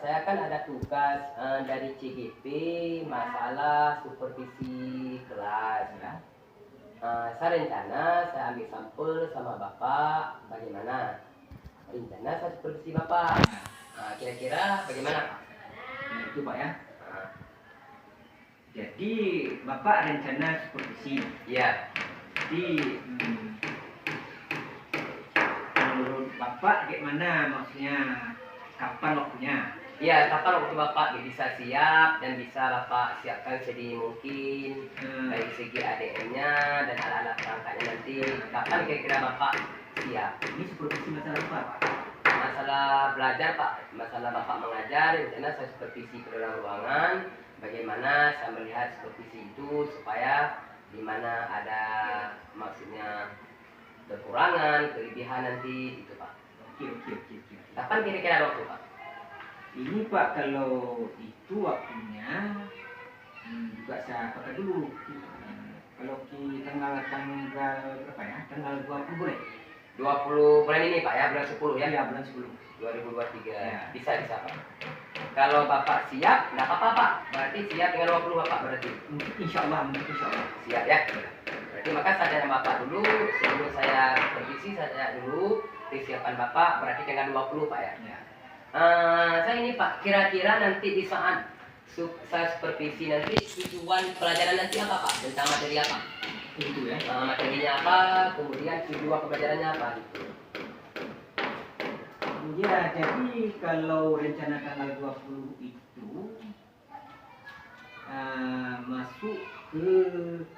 Saya kan ada tugas dari CGP masalah supervisi kelas ya. Saya rencana saya ambil sampel sama Bapak, bagaimana? Rencana saya supervisi Bapak. Kira-kira bagaimana Pak? Nah, itu Pak ya. Jadi Bapak rencana supervisi. Iya. Jadi menurut Bapak bagaimana, maksudnya kapan waktunya? Iya, kapan waktu Bapak bisa siap dan bisa Bapak siapkan sedini mungkin dari segi ADN-nya dan alat-alat perangkatnya nanti. Kapan kira-kira Bapak siap? Ini supervisi masalah apa Pak? Masalah belajar Pak, masalah Bapak mengajar, rencana saya supervisi ke dalam ruangan. Bagaimana saya melihat supervisi itu supaya di mana ada maksudnya kekurangan, kelebihan nanti itu Pak. Oke. Kapan kira-kira waktu Pak? Ini Pak, kalau itu waktunya juga saya kata dulu. Kalau di tanggal berapa ya? Tanggal 20 boleh? 20 bulan ini Pak ya, bulan 10 ya? Iya, bulan 10. 2023. Ya. Bisa Pak. Kalau Bapak siap, enggak apa-apa Pak. Berarti siap dengan 20 Bapak berarti. Insya Allah. Siap ya. Berarti maka saya tanya Bapak dulu, sebelum saya supervisi saya tanya dulu kesiapan Bapak berarti tanggal 20 Pak ya. Saya ini Pak, kira-kira nanti di saat saya supervisi nanti tujuan pelajaran nanti apa Pak? Tentang materi apa? Itu ya. Materinya apa, kemudian tujuan pembelajarannya apa? Ya, jadi kalau rencana tanggal 20 itu masuk ke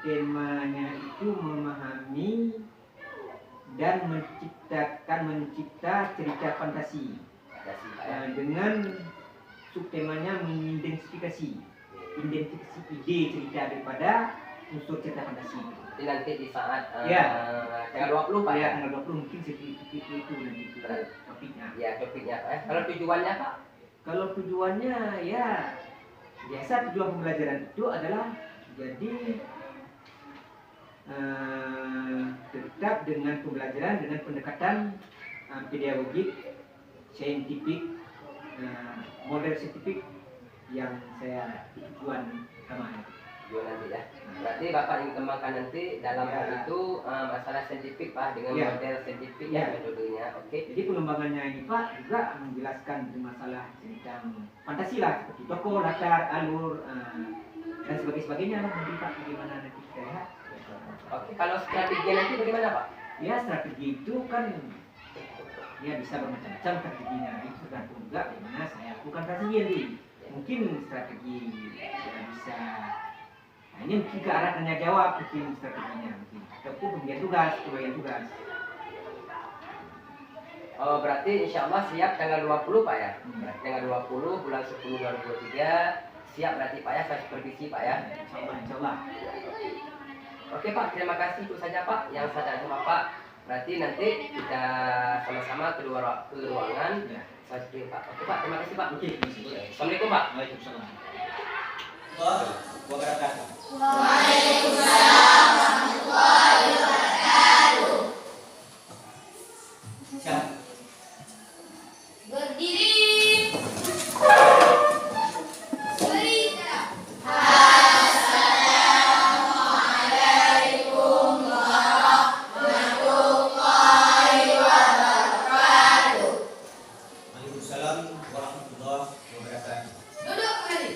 temanya itu memahami dan mencipta cerita fantasi. Dengan subtemanya mengidentifikasi ide cerita daripada unsur cerita fantasi. Jadi nanti di saat tanggal 20 Pak ya? Tanggal 20 mungkin seperti itu nanti topiknya. Ya, topiknya Pak ya. Kalau tujuannya Pak? Kalau tujuannya ya biasa tujuan pembelajaran itu adalah jadi tetap dengan pembelajaran dengan pendekatan pedagogik, saintifik, model saintifik yang saya tujuan utama. Tujuan nanti ya. Berarti Bapak ingin kembangkan nanti dalam hal itu masalah saintifik Pak dengan model saintifik metodenya. Oke. Jadi pengembangannya ini Pak juga menjelaskan masalah tentang fantasi lah seperti tokoh, latar, alur dan sebagainya lah nanti Pak bagaimana nanti kita lihat. Oke, kalau strategi nanti bagaimana Pak? Ya strategi itu kan ya bisa bermacam-macam strateginya, itu tergantung juga bagaimana saya lakukan strategi nanti. Mungkin strategi saya bisa, nah ini mungkin ke arah tanya jawab mungkin strateginya mungkin, ataupun pembagian tugas. Oh berarti insya Allah siap tanggal 20 Pak ya? Tanggal 20 bulan 10 2023 siap berarti Pak ya, saya supervisi Pak ya? Insya Allah. Oke Pak, terima kasih itu saja Pak yang saya tanya sama Pak. Berarti nanti kita sama-sama ke ruangan. Saya setuju Pak. Oke Pak, terima kasih Pak. Oke. Assalamualaikum Pak. Waalaikumsalam. Waalaikumsalam warahmatullahi wabarakatuh. Berdiri. Duduk kembali.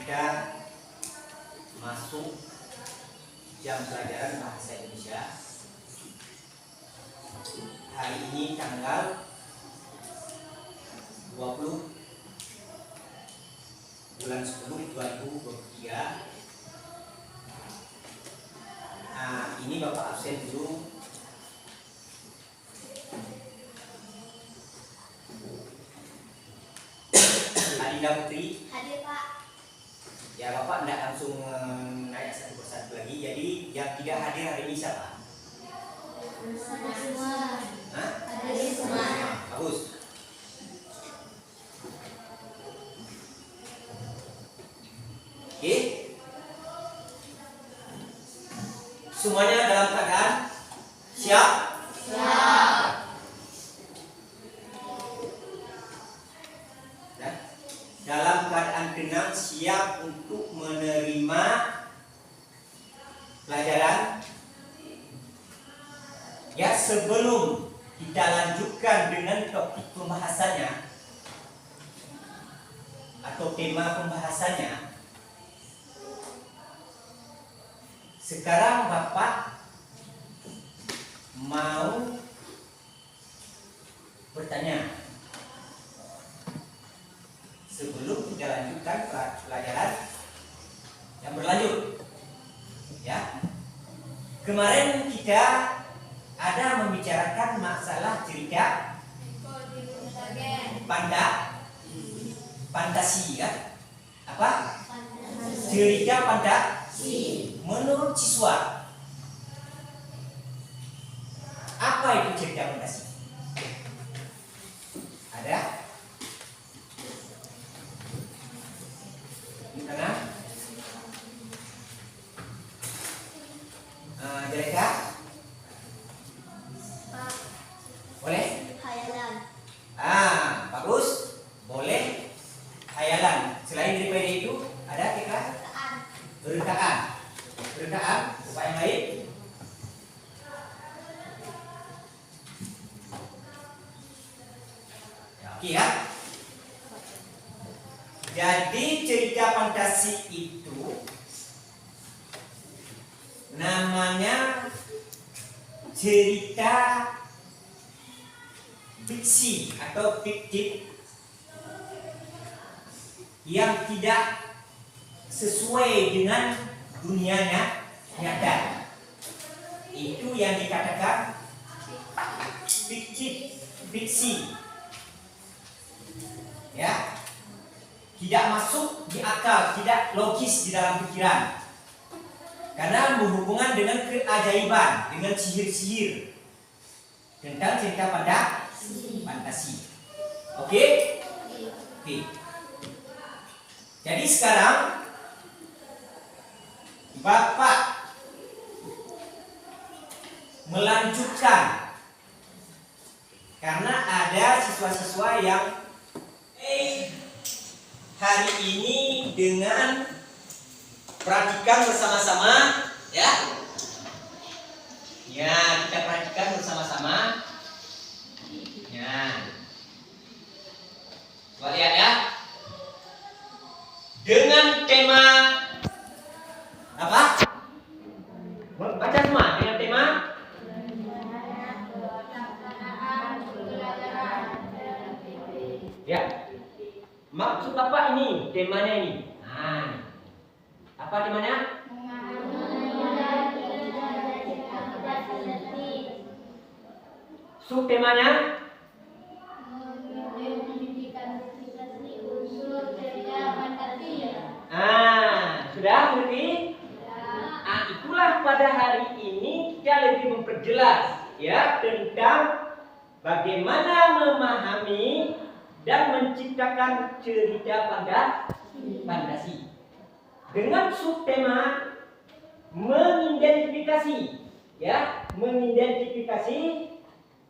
kita masuk jam pelajaran bahasa Indonesia. Hari ini tanggal 20 bulan 10 2023. Nah, ini Bapak absen dulu. Adinda Putri. Hadir Pak. Ya, Bapak tidak langsung naik satu persatu lagi. Jadi yang tidak hadir hari ini siapa? Semua. Hah? Hadir semua. Bagus. Oke. Semuanya dalam keadaan siap? Siap. Ya. Dalam keadaan tenang, siap untuk menerima pelajaran. Ya, sebelum kita lanjutkan dengan topik pembahasannya atau tema pembahasannya, sekarang Bapak mau bertanya sebelum kita lanjutkan pelajaran yang berlanjut. Ya, kemarin kita ada membicarakan masalah cerita fantasi, ya. Apa? Cerita fantasi. Menurut siswa, apa itu cerita fantasi? Ada? Di tengah? Jeleka? Pak. Boleh? Khayalan. Bagus. Boleh. Khayalan. Selain daripada itu, ada kita? Berentaan. Berentaan. Apa yang lain? Ya, oke ya. Jadi cerita fantasi itu namanya cerita fiksi atau fiktif yang tidak sesuai dengan dunianya nyata. Itu yang dikatakan fiktif, fiksi. Ya, tidak masuk di akal, tidak logis di dalam pikiran. Karena berhubungan dengan keajaiban, dengan sihir-sihir tentang cerita fantasi. Oke? Oke. Jadi sekarang Bapak melanjutkan karena ada siswa-siswa yang hari ini dengan perhatikan bersama-sama, ya. Ya, kita perhatikan bersama-sama. Ya. Coba lihat ya. Dengan tema apa? Baca semua dengan tema ya. Maksud apa ini? Temanya ini. Apa temanya? Subtemanya? Sudah mengerti? Itulah pada hari ini kita lebih memperjelas ya tentang bagaimana memahami dan menciptakan cerita fantasi dengan subtema mengidentifikasi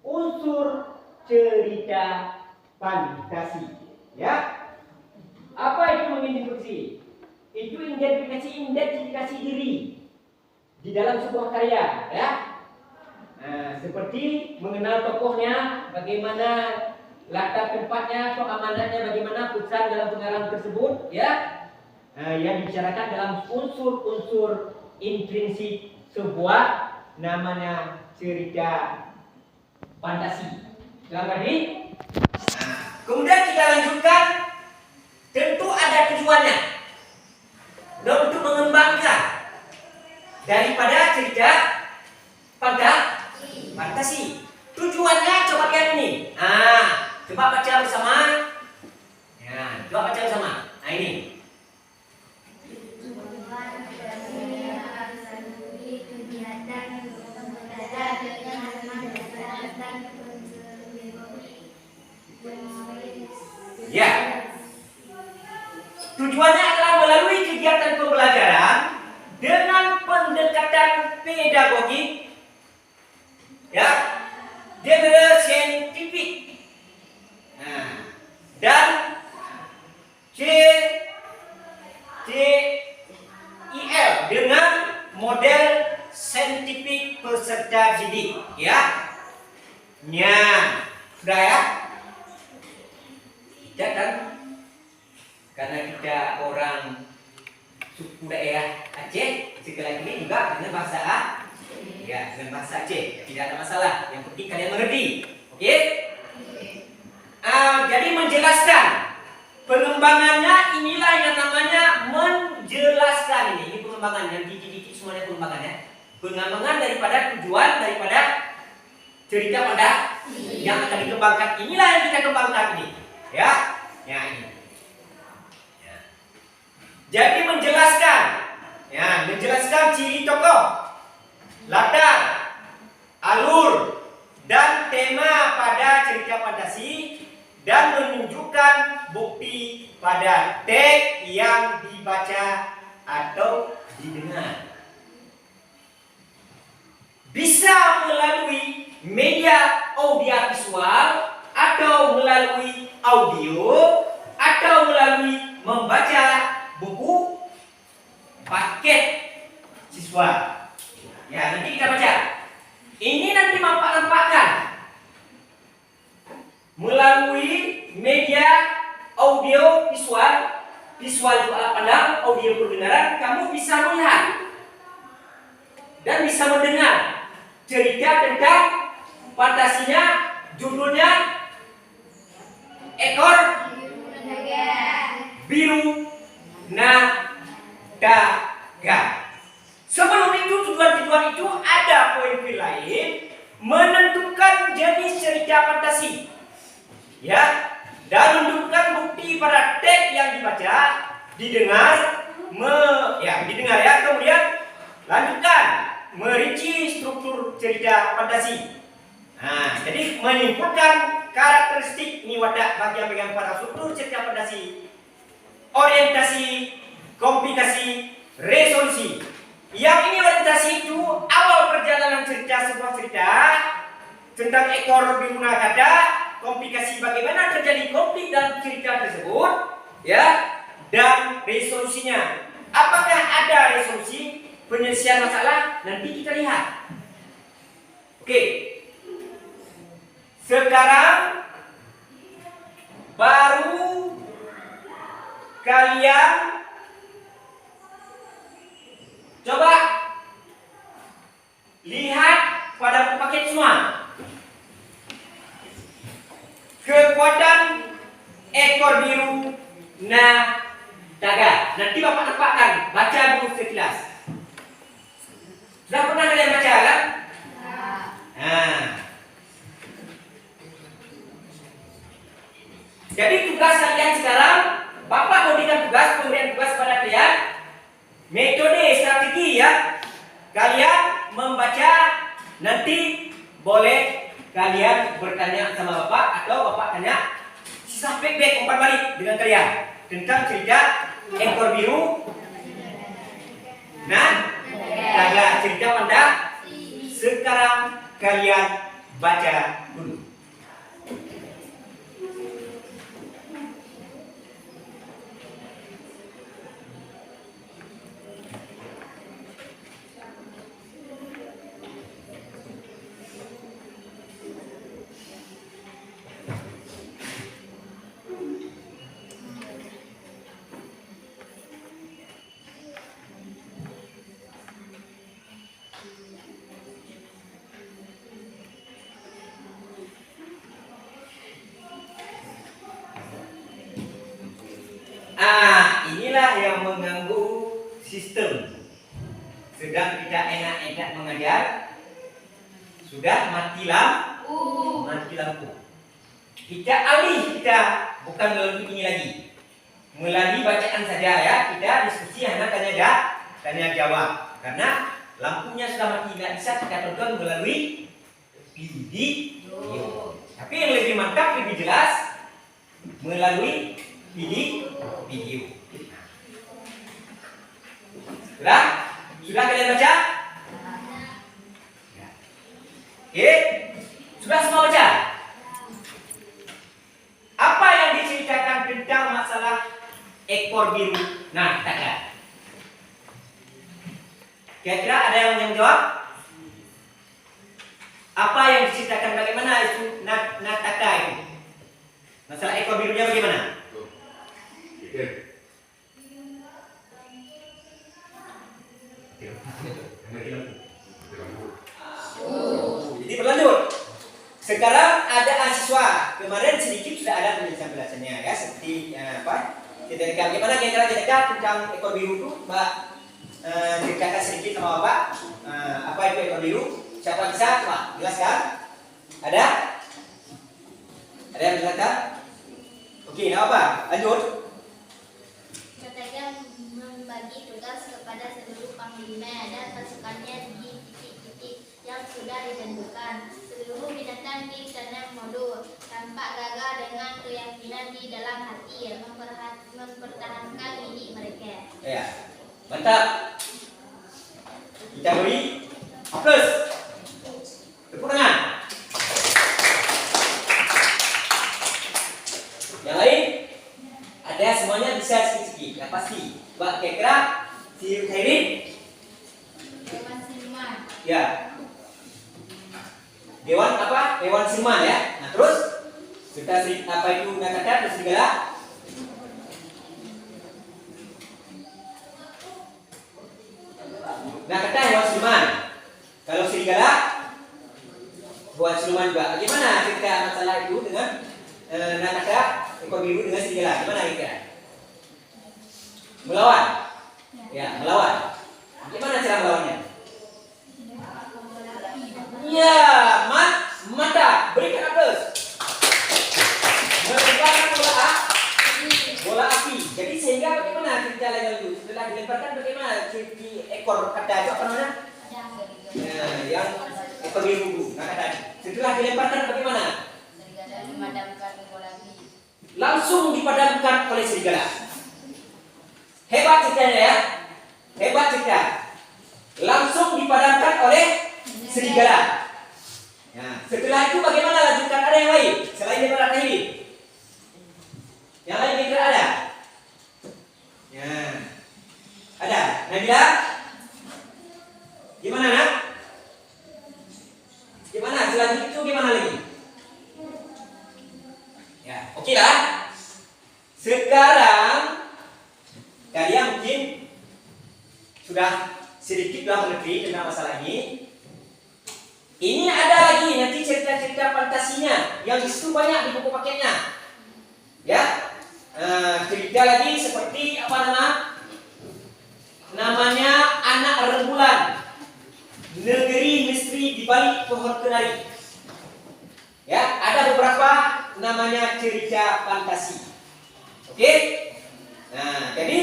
unsur cerita fantasi ya. Apa itu mengidentifikasi? Itu identifikasi diri di dalam sebuah karya ya. Seperti mengenal tokohnya, bagaimana latar tempatnya, keamanannya, bagaimana pesan dalam pengarang tersebut ya. yang dibicarakan dalam unsur-unsur intrinsik sebuah namanya cerita fantasi. Jangan tadi. Kemudian kita lanjutkan, tentu ada tujuannya. Dan untuk mengembangkan daripada cerita fantasi. Tujuannya coba lihat ini. Coba baca bersama. Ya, coba baca bersama. Nah ini. Ya. Tujuannya adalah melalui kegiatan pembelajaran dengan pendekatan pedagogik, ya, genre saintifik, dan CTIL dengan model saintifik peserta didik, ya. Sudah ya? Tidak kan? Karena kita orang suku daerah Aceh, sekarang ini juga dengan bahasa ya, dengan bahasa Aceh, tidak ada masalah. Yang penting kalian mengerti, oke? Jadi menjelaskan pengembangannya, inilah yang namanya menjelaskan ini pengembangan yang dikit-dikit semuanya pengembangannya. Pengembangan daripada tujuan daripada cerita pada yang akan dikembangkan, inilah yang kita kembangkan ini, ya, ini. Jadi menjelaskan, ya, menjelaskan ciri tokoh, latar, alur, dan tema pada cerita fantasi, dan menunjukkan bukti pada teks yang dibaca atau didengar. Bisa melalui media audiovisual atau melalui audio atau melalui membaca buku paket siswa. Ya, nanti kita baca. Ini nanti nampak-nampakkan melalui media audio visual. Visual itu alat pandang, audio pendengaran. Kamu bisa melihat dan bisa mendengar cerita tentang fantasinya. Judulnya Ekor Biru Naga. Sebelum itu, tujuan-tujuan itu ada poin-poin lain, menentukan jenis cerita fantasi, ya, dan menentukan bukti pada teks yang dibaca, didengar, didengar ya. Kemudian lanjutkan merinci struktur cerita fantasi. Jadi menyimpulkan karakteristik ini wadah bagian-bagian pada struktur cerita fantasi, orientasi, komplikasi, resolusi. Yang ini orientasi itu awal perjalanan cerita sebuah cerita tentang ekor biru naga, komplikasi bagaimana terjadi konflik dalam cerita tersebut, ya, dan resolusinya. Apakah ada resolusi penyelesaian masalah? Nanti kita lihat. Oke. Sekarang baru kalian coba lihat pada paket semua. Kekuatan ekor biru naga. Nanti Bapak tempatkan, baca dulu sekilas. Sudah pernah kalian baca kan? Jadi tugas kalian sekarang, Bapak berikan tugas, pemberian tugas pada kalian, metode strategi, ya. Kalian membaca, nanti boleh kalian bertanya sama Bapak atau Bapak tanya, sisa feedback umpan balik dengan kalian tentang cerita ekor biru naga, cerita pada. Sekarang kalian baca dulu. sistem. Sedang kita enak-enak mengajar, sudah mati lampu. Kita alih, kita bukan melalui ini lagi, melalui bacaan saja ya. Kita diskusi hanya tanya jawab, karena lampunya sudah mati, nggak bisa kita tonton melalui video. Tapi yang lebih mantap, lebih jelas melalui video. Sudah kalian baca? Oke, sudah semua baca? Apa yang diceritakan tentang masalah ekor biru Nataka? Kira-kira ada yang menjawab? Apa yang diceritakan, bagaimana itu Nataka itu? Masalah ekor birunya bagaimana? Jadi berlanjut. Sekarang ada mahasiswa. Kemarin sedikit sudah ada penjelasan-penjelasannya ya, seperti apa? Bagaimana kira-kira tentang ekor biru itu, Mbak? Ceritakan sedikit sama Bapak. Apa itu ekor biru? Siapa bisa? Coba jelaskan. Ada? Ada yang jelaskan? Oke, nah apa? Lanjut. Ketika membagi tugas kepada seluruh panglima dan pasukannya di titik-titik yang sudah ditentukan. Seluruh binatang di tanah modul tampak gagah dengan keyakinan di dalam hati mempertahankan milik mereka. Ya, mantap. Kita beri plus. Tepuk tangan. Yang lain? Ada semuanya bisa sedikit-sedikit, ya pasti. Mbak kira-kira si Khairin? Dewan Siluman. Ya. Dewan apa? Dewan Siluman ya. Nah terus kita apa itu kata terus serigala? Nah kata hewan siluman. Kalau serigala, hewan siluman juga. Bagaimana cerita masalah itu dengan kata ekor biru dengan serigala? Gimana kira? Melawan? Ya melawan. Gimana cara melawannya? Ya, mata, berikan aplaus. Melemparkan bola api. Jadi sehingga bagaimana cerita lain itu? Setelah dilemparkan bagaimana si ekor kata itu apa namanya? Ya, yang ekor biru. Nah kata setelah dilemparkan bagaimana? Langsung dipadamkan oleh serigala. Hebat ceritanya ya. Hebat cerita. Langsung dipadamkan oleh serigala. Nah, setelah itu bagaimana lanjutkan? Ada yang lain selain daripada ini? Yang lain kira ada? Ya, ada. Nabila? Gimana nak? Gimana? Selanjutnya itu gimana lagi? Ya, oke lah. Sekarang kalian mungkin sudah sedikit mengerti tentang masalah ini. Ini ada lagi nanti cerita-cerita fantasinya yang disitu banyak di buku paketnya. Ya, cerita lagi seperti apa namanya anak rembulan, negeri misteri di balik pohon kenari. Ya, ada beberapa namanya cerita fantasi. Oke? Nah, jadi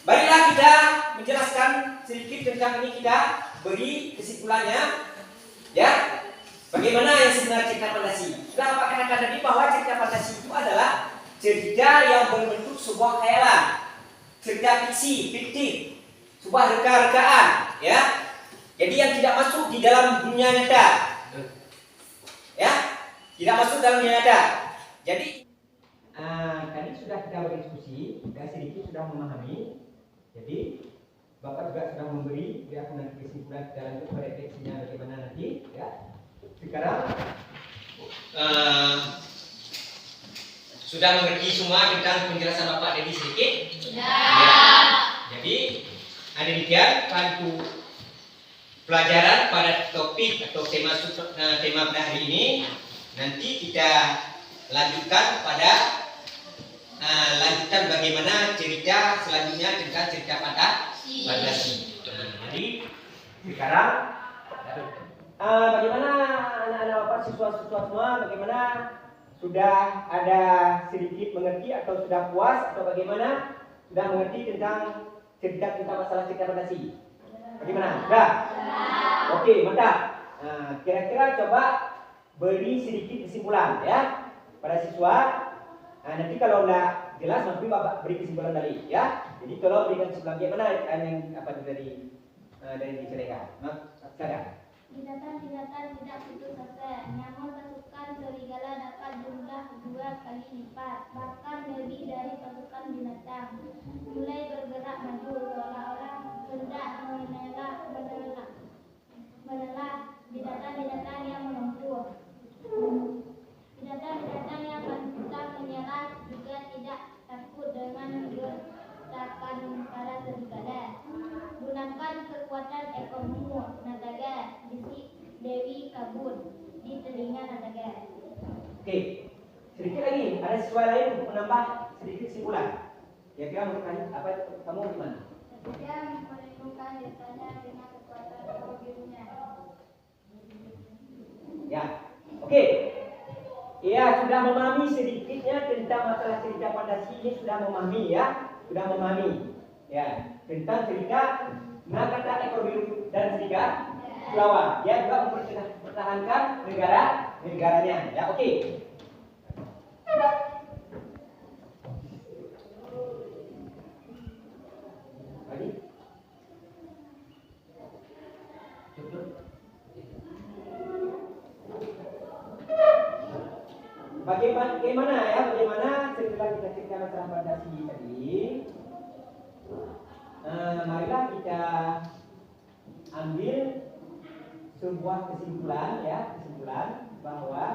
baiklah kita menjelaskan sedikit tentang ini, kita beri kesimpulannya. Ya, bagaimana yang sebenarnya cerita fantasi? Sudah Bapak katakan tadi bahwa cerita fantasi itu adalah cerita yang berbentuk sebuah khayalan, cerita fiktif, sebuah reka-rekaan, ya. Jadi yang tidak masuk di dalam dunia nyata, ya, tidak masuk dalam dunia nyata. Jadi tadi sudah kita berdiskusi, kita sedikit sudah memahami. Jadi Bapak juga sudah memberi ya nanti kesimpulan dalam refleksinya bagaimana nanti ya. Sekarang sudah mengerti semua tentang penjelasan Bapak Dedi sedikit? Sudah. Ya. Jadi demikian pandu pelajaran pada topik atau tema pada hari ini. Nanti kita lanjutkan pada lanjutan bagaimana cerita selanjutnya tentang cerita fantasi. Jadi sekarang bagaimana anak-anak bapak siswa-siswa semua, bagaimana sudah ada sedikit mengerti atau sudah puas atau bagaimana sudah mengerti tentang cerita tentang masalah cerita fantasi? Bagaimana? Sudah? Oke, mantap. Kira-kira coba beri sedikit kesimpulan ya pada siswa. Nanti kalau tidak jelas nanti bapak beri kesimpulan tadi ya. Jadi tolong berikan kesimpulan bagaimana yang apa itu dari diceritakan. Sekarang. Binatang-binatang tidak putus asa, namun pasukan serigala dapat jumlah 2 kali lipat, bahkan lebih dari pasukan binatang. Mulai bergerak maju seolah-olah hendak menelah binatang-binatang yang melumpur. Binatang-binatang yang pantang menyerah juga tidak takut dengan gertakan para serigala. Gunakan kekuatan ekormu, Nataga, bisik Dewi Kabut di telinga Nataga. Oke, sedikit lagi. Ada siswa lain menambah sedikit kesimpulan. Kira-kira menurut apa kamu gimana? Dia menemukan datanya dengan kekuatan ekor birunya. Ya, oke. Ya, sudah memahami sedikitnya tentang masalah cerita fantasi ini, sudah memahami ya, sudah memahami. Ya, tentang cerita Nakata ekor biru dan serigala lawan. Dia juga mempertahankan negaranya. Ya, oke. Lagi? Bagaimana setelah kita cerita masalah fantasi tadi, marilah kita ambil sebuah kesimpulan bahwa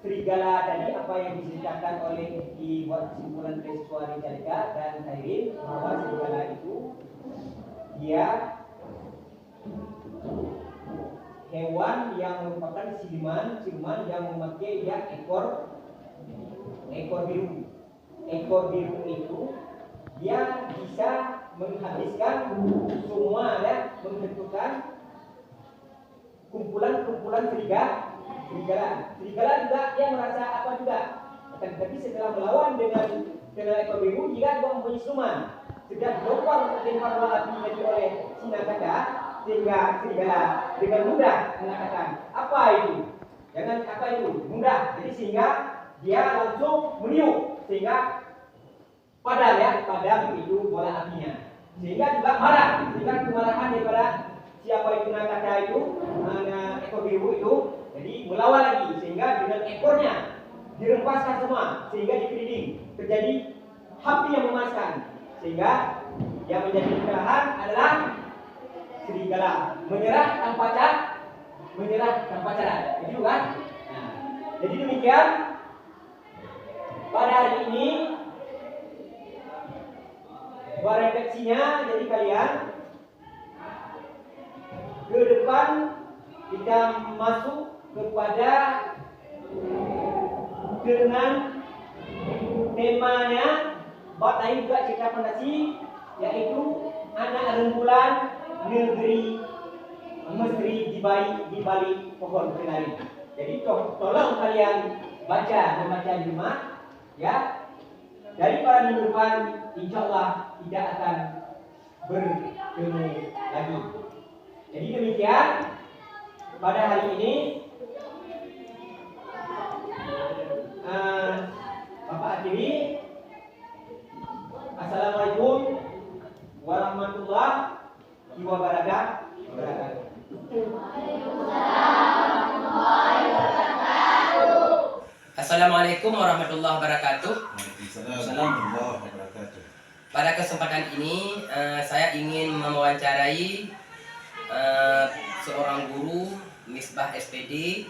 serigala tadi apa yang diceritakan oleh dibuat kesimpulan oleh siswa Jalika dan Khairin, bahwa serigala itu dia hewan yang merupakan siluman yang memakai ekor biru. Ekor biru itu dia bisa menghabiskan semua ya, menentukan kumpulan serigala. Serigala juga dia merasa apa juga. Tapi setelah melawan dengan ekor biru, dia juga mempunyai siluman. Sudah dilempar bola api tadi oleh si Nakata, sehingga serigala dengan mudah mengatakan apa itu? Jangan apa itu? Mudah. Jadi sehingga dia langsung meniup sehingga padam itu bola apinya. Sehingga juga marah. Sehingga kemarahan daripada siapa itu Nakata itu, ekor biru itu, jadi melawan lagi sehingga dengan ekornya dirempaskan semua sehingga dikeliling. Terjadi api yang memanaskan sehingga yang menjadi kekalahan adalah serigala menyerah tanpa cara. Jadi kan? Nah, jadi demikian pada hari ini buat refleksinya. Jadi kalian ke depan kita masuk kepada dengan temanya bab lain juga cerita fantasi, yaitu anak rembulan negeri misteri di balik pohon kenari. Jadi tolong kalian membaca di rumah ya. Dari para minggu depan insyaallah tidak akan bertemu lagi. Jadi demikian pada hari ini. Bapak akhiri. Assalamualaikum warahmatullahi wabarakatuh. Assalamualaikum warahmatullahi wabarakatuh. Pada kesempatan ini saya ingin mewawancarai seorang guru Misbah SPD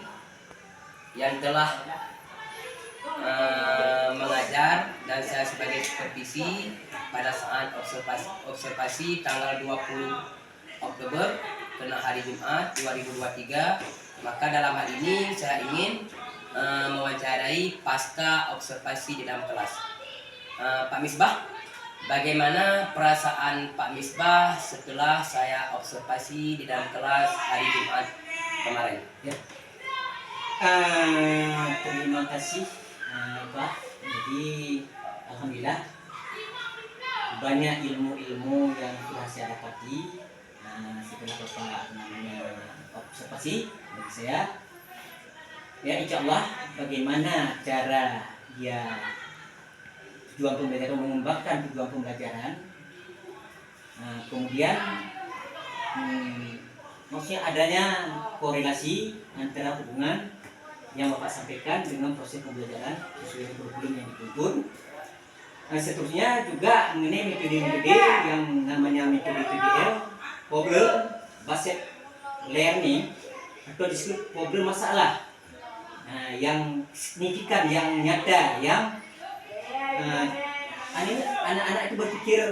yang telah mengajar dan saya sebagai supervisi pada saat observasi tanggal 20 Oktober kena hari Jumat 2023. Maka dalam hal ini saya ingin mewawancarai pasca observasi di dalam kelas. Pak Misbah, bagaimana perasaan Pak Misbah setelah saya observasi di dalam kelas hari Jumat kemarin? Ya. Terima kasih Pak. Jadi alhamdulillah banyak ilmu-ilmu yang telah saya dapati setelah Bapak observasi bagi saya. Ya, insya Allah bagaimana cara dia tujuan pembelajaran, mengembangkan tujuan pembelajaran. Kemudian maksudnya adanya korelasi antara hubungan yang Bapak sampaikan dengan proses pembelajaran sesuai dengan kurikulum yang dituntun. Seterusnya juga mengenai metode-metode yang namanya metode PBL, problem based learning, atau disebut problem masalah. Yang signifikan, yang nyata, yang anak-anak itu berpikir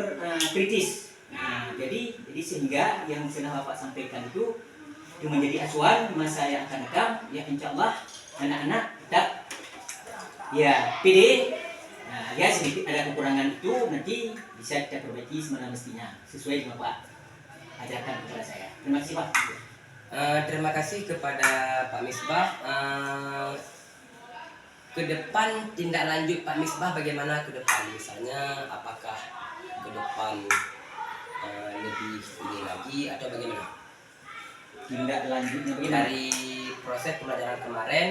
kritis. Jadi sehingga yang sudah Bapak sampaikan itu menjadi acuan masa yang akan datang. Ya, insya Allah anak-anak tetap ya PD. Ya, sedikit ada kekurangan itu nanti bisa kita perbaiki semestinya sesuai dengan Bapak ajarkan kepada saya. Terima kasih Pak. Terima kasih kepada Pak Misbah. Ke depan tindak lanjut Pak Misbah bagaimana ke depan? Misalnya apakah ke depan lebih ini lagi atau bagaimana? Tindak lanjutnya bagaimana? Dari proses pembelajaran kemarin,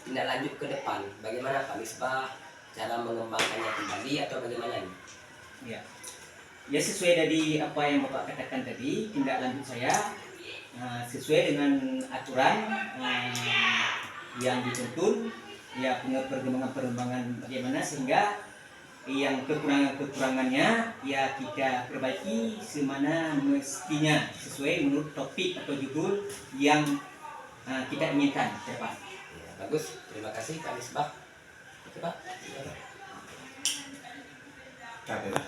tindak lanjut ke depan bagaimana Pak Misbah? Cara mengembangkannya kembali atau bagaimana ini? Ya sesuai dari apa yang Bapak katakan tadi, tindak lanjut saya sesuai dengan aturan yang dituntun, ya perkembangan bagaimana sehingga yang kekurangannya ya kita perbaiki semana mestinya sesuai menurut topik atau judul yang kita inginkan ke depan. Ya, bagus, terima kasih Pak Misbah. Oke Pak. Capek lah.